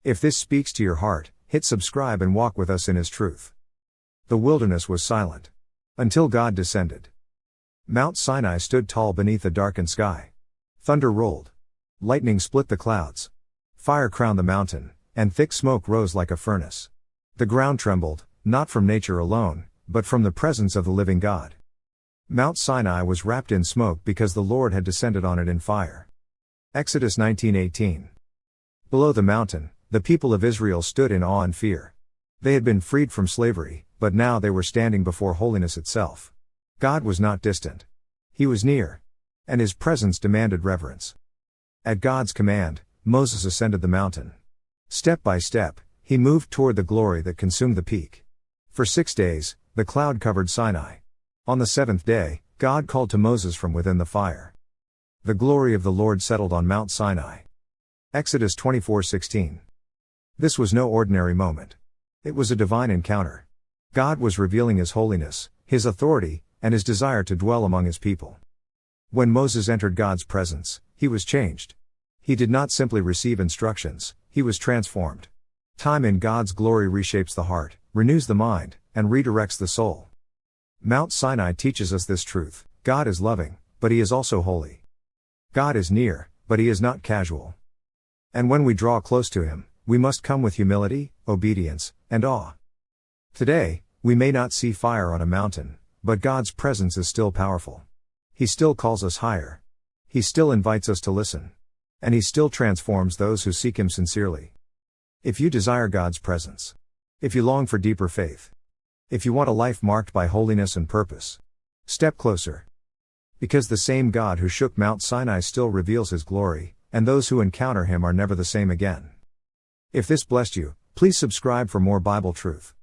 If this speaks to your heart, hit subscribe and walk with us in His truth. The wilderness was silent until God descended. Mount Sinai stood tall beneath a darkened sky. Thunder rolled. Lightning split the clouds. Fire crowned the mountain, and thick smoke rose like a furnace. The ground trembled, not from nature alone, but from the presence of the living God. Mount Sinai was wrapped in smoke because the Lord had descended on it in fire. Exodus 19:18. Below the mountain, the people of Israel stood in awe and fear. They had been freed from slavery, but now they were standing before holiness itself. God was not distant. He was near. And His presence demanded reverence. At God's command, Moses ascended the mountain. Step by step, he moved toward the glory that consumed the peak. For 6 days, the cloud covered Sinai. On the 7th day, God called to Moses from within the fire. The glory of the Lord settled on Mount Sinai. Exodus 24:16. This was no ordinary moment. It was a divine encounter. God was revealing His holiness, His authority, and His desire to dwell among His people. When Moses entered God's presence, he was changed. He did not simply receive instructions, he was transformed. Time in God's glory reshapes the heart, renews the mind, and redirects the soul. Mount Sinai teaches us this truth: God is loving, but He is also holy. God is near, but He is not casual. And when we draw close to Him, we must come with humility, obedience, and awe. Today, we may not see fire on a mountain, but God's presence is still powerful. He still calls us higher. He still invites us to listen. And He still transforms those who seek Him sincerely. If you desire God's presence, if you long for deeper faith, if you want a life marked by holiness and purpose, step closer. Because the same God who shook Mount Sinai still reveals His glory, and those who encounter Him are never the same again. If this blessed you, please subscribe for more Bible truth.